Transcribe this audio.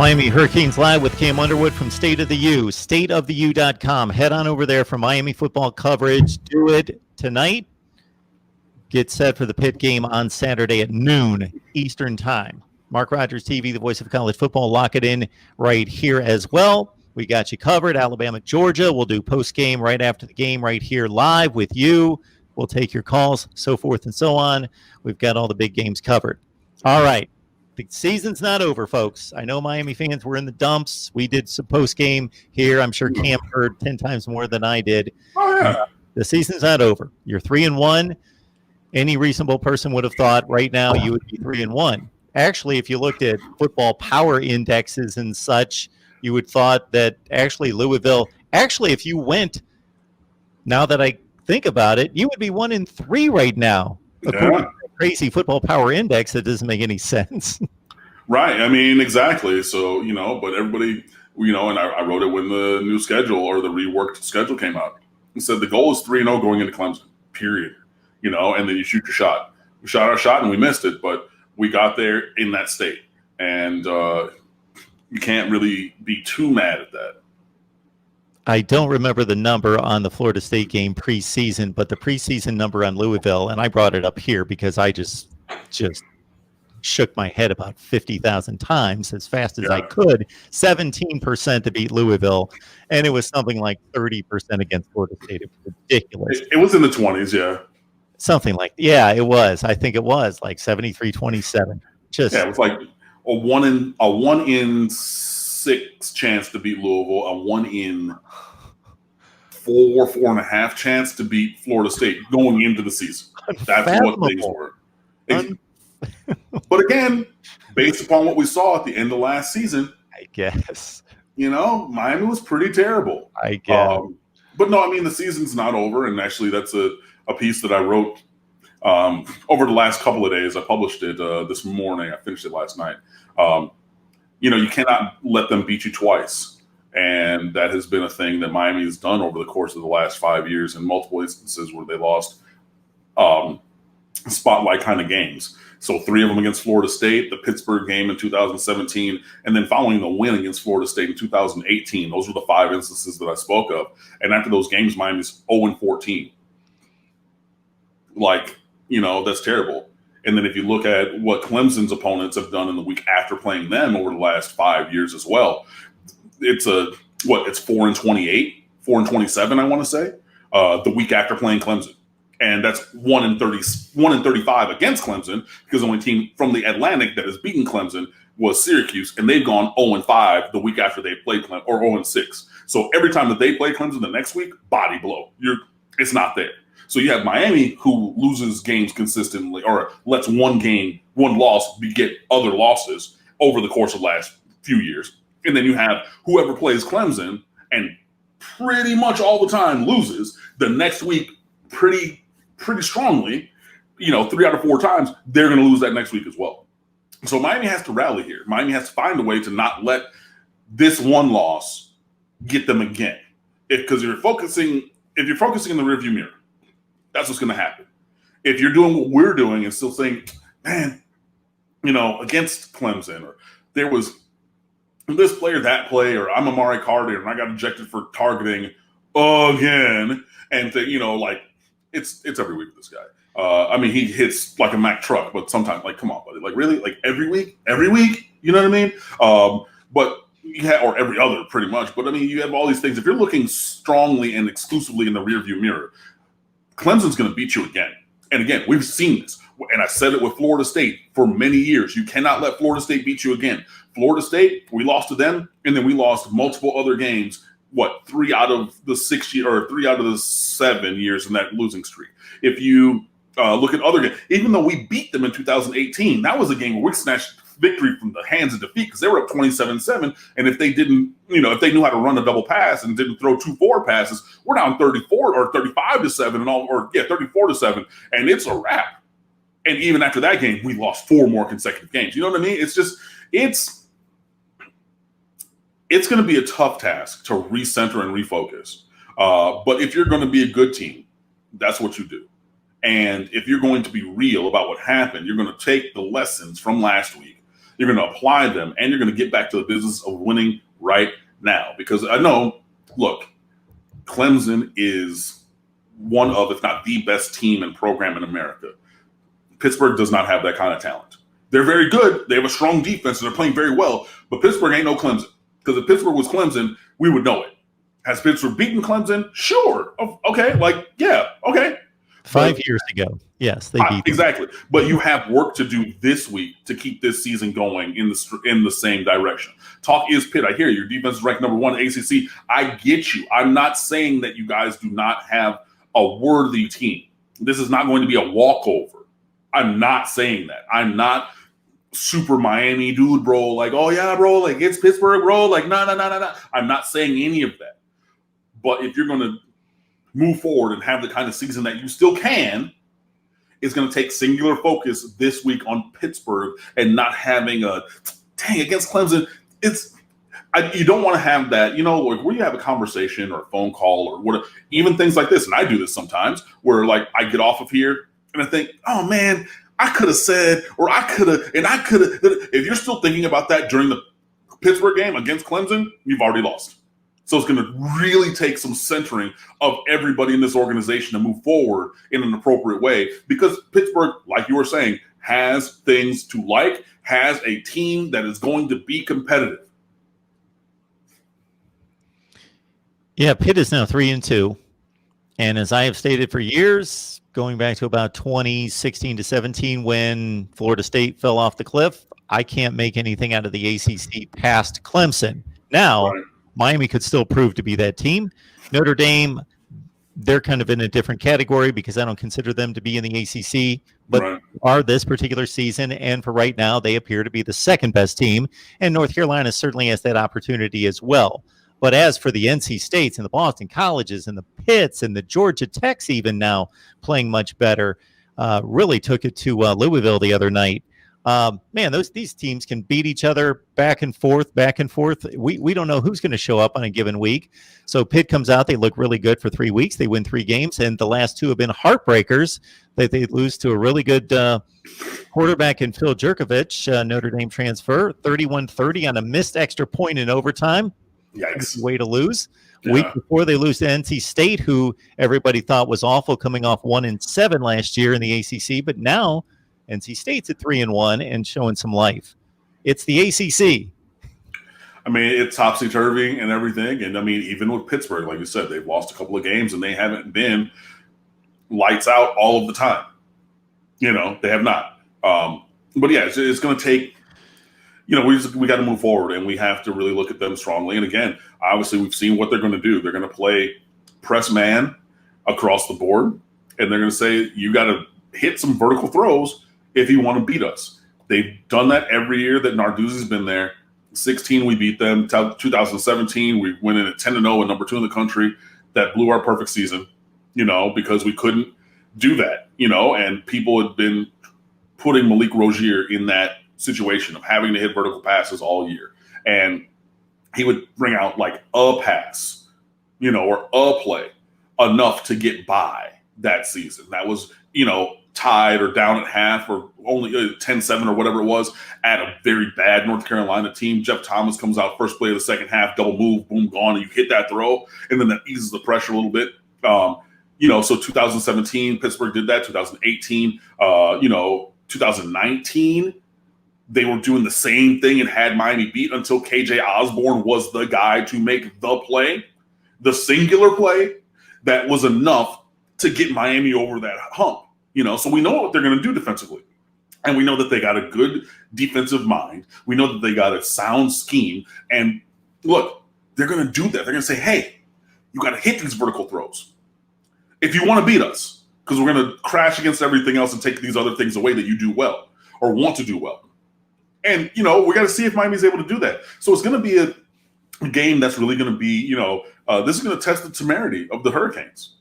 Miami Hurricanes Live with Cam Underwood from State of the U, stateoftheu.com. Head on over there for Miami football coverage. Do it tonight. Get set for the Pitt game on Saturday at noon Eastern time. Mark Rogers TV, the voice of college football. Lock it in right here as well. We got you covered. Alabama, Georgia. We'll do post-game right after the game right here live with you. We'll take your calls, so forth and so on. We've got all the big games covered. All right. The season's not over, folks. I know Miami fans were in the dumps. We did some post-game here. I'm sure Cam heard 10 times more than I did. Oh, yeah. The season's not over. You're 3-1. Any reasonable person would have thought right now you would be 3-1. Actually, if you looked at football power indexes and such, you would thought that actually Louisville, if you went, now that I think about it, you would be 1-3 right now. Yeah. Crazy football power index that doesn't make any sense. Right. I mean, exactly. So, but everybody, and I wrote it when the new schedule or the reworked schedule came out. It said the goal is 3-0 going into Clemson, period. And then you shoot your shot. We shot our shot and we missed it, but we got there in that state. And you can't really be too mad at that. I don't remember the number on the Florida State game preseason, but the preseason number on Louisville, and I brought it up here because I just shook my head about 50,000 times as fast as I could, 17% to beat Louisville, and it was something like 30% against Florida State. It was ridiculous. It was in the 20s, yeah. Something like, it was. I think it was like 73-27. It was like a 1 in 6 chance to beat Louisville, a 1 in 4.5 chance to beat Florida State going into the season. That's what things were. But again, based upon what we saw at the end of last season, I guess Miami was pretty terrible. I guess, but no, I mean the season's not over, and actually that's a piece that I wrote over the last couple of days. I published it this morning. I finished it last night. You cannot let them beat you twice. And that has been a thing that Miami has done over the course of the last 5 years in multiple instances where they lost spotlight kind of games. So 3 of them against Florida State, the Pittsburgh game in 2017, and then following the win against Florida State in 2018. Those were the 5 instances that I spoke of. And after those games, Miami's 0-14. That's terrible. And then if you look at what Clemson's opponents have done in the week after playing them over the last 5 years as well, it's 4-28, 4-27, I want to say, the week after playing Clemson. And that's 1-35 against Clemson, because the only team from the Atlantic that has beaten Clemson was Syracuse, and they've gone 0-5 the week after they played Clemson, or 0-6. So every time that they play Clemson the next week, body blow. It's not there. So you have Miami, who loses games consistently, or lets one loss beget other losses over the course of the last few years. And then you have whoever plays Clemson and pretty much all the time loses the next week pretty strongly, 3 out of 4 times, they're going to lose that next week as well. So Miami has to rally here. Miami has to find a way to not let this one loss get them again. Because if you're focusing in the rearview mirror, that's what's going to happen. If you're doing what we're doing and still saying, man, against Clemson, or there was this play or that play, or I'm Amari Carter and I got ejected for targeting again, and it's every week with this guy. He hits like a Mack truck, but sometimes, come on, buddy, really, every week, you know what I mean? But or every other, pretty much. But you have all these things. If you're looking strongly and exclusively in the rearview mirror, Clemson's going to beat you again. And again, we've seen this. And I said it with Florida State for many years. You cannot let Florida State beat you again. Florida State, we lost to them, and then we lost multiple other games. 3 out of the 6 years, or 3 out of the 7 years in that losing streak. If you look at other games, even though we beat them in 2018, that was a game where we snatched victory from the hands of defeat, because they were up 27-7. And if they didn't, if they knew how to run a double pass and didn't throw 2 forward passes, we're down 34 or 35-7 and all, 34-7, and it's a wrap. And even after that game, we lost 4 more consecutive games. You know what I mean? It's just, it's going to be a tough task to recenter and refocus. But if you're going to be a good team, that's what you do. And if you're going to be real about what happened, you're going to take the lessons from last week. You're going to apply them, and you're going to get back to the business of winning right now. Because I know, look, Clemson is one of, if not the best team and program in America. Pittsburgh does not have that kind of talent. They're very good. They have a strong defense, and they're playing very well. But Pittsburgh ain't no Clemson. Because if Pittsburgh was Clemson, we would know it. Has Pittsburgh beaten Clemson? Sure. Okay. Yeah. Okay. 5 years ago. Yes, they beat them. Exactly. But you have work to do this week to keep this season going in the same direction. Talk is Pitt. I hear you. Your defense is ranked number 1 in ACC. I get you. I'm not saying that you guys do not have a worthy team. This is not going to be a walkover. I'm not saying that. I'm not super Miami dude, bro. Like, oh yeah, bro. Like, it's Pittsburgh, bro. Like, no. I'm not saying any of that. But if you're going to move forward and have the kind of season that you still can, it's going to take singular focus this week on Pittsburgh and not having against Clemson. You don't want to have that, like where you have a conversation or a phone call or whatever, even things like this. And I do this sometimes where like I get off of here and I think, oh man, I could have said, or I could have. If you're still thinking about that during the Pittsburgh game against Clemson, you've already lost. So it's going to really take some centering of everybody in this organization to move forward in an appropriate way, because Pittsburgh, like you were saying, has things to like, has a team that is going to be competitive. Yeah, Pitt is now 3-2. And as I have stated for years, going back to about 2016 to 17, when Florida State fell off the cliff, I can't make anything out of the ACC past Clemson. Now, right. Miami could still prove to be that team. Notre Dame, they're kind of in a different category because I don't consider them to be in the ACC, but right. are this particular season. And for right now, they appear to be the second best team. And North Carolina certainly has that opportunity as well. But as for the NC States and the Boston Colleges and the Pitts and the Georgia Techs even now playing much better, really took it to Louisville the other night. Man, these teams can beat each other back and forth. We don't know who's going to show up on a given week. So Pitt comes out, they look really good for 3 weeks. They win 3 games, and the last 2 have been heartbreakers. They lose to a really good quarterback in Phil Jerkovich, Notre Dame transfer, 31-30 on a missed extra point in overtime. Yikes. Way to lose. Yeah. Week before, they lose to NC State, who everybody thought was awful, coming off 1-7 last year in the ACC, but now NC State's at 3-1 and showing some life. It's the ACC. I mean, it's topsy-turvy and everything. And, I mean, even with Pittsburgh, like you said, they've lost a couple of games and they haven't been lights out all of the time. They have not. But, yeah, it's going to take – we got to move forward and we have to really look at them strongly. And, again, obviously we've seen what they're going to do. They're going to play press man across the board, and they're going to say you got to hit some vertical throws if you want to beat us. They've done that every year that Narduzzi's been there. 16, we beat them. 2017, we went in at 10-0 and number 2 in the country. That blew our perfect season, because we couldn't do that, and people had been putting Malik Rozier in that situation of having to hit vertical passes all year. And he would bring out like a pass, or a play enough to get by that season. That was, tied or down at half or only 10-7 or whatever it was at a very bad North Carolina team. Jeff Thomas comes out first play of the second half, double move, boom, gone, and you hit that throw, and then that eases the pressure a little bit. So 2017, Pittsburgh did that. 2018, 2019, they were doing the same thing and had Miami beat until KJ Osborne was the guy to make the play, the singular play that was enough to get Miami over that hump. So we know what they're going to do defensively. And we know that they got a good defensive mind. We know that they got a sound scheme. And look, they're going to do that. They're going to say, hey, you got to hit these vertical throws if you want to beat us, because we're going to crash against everything else and take these other things away that you do well or want to do well. And, we got to see if Miami's able to do that. So it's going to be a game that's really going to be, this is going to test the temerity of the Hurricanes.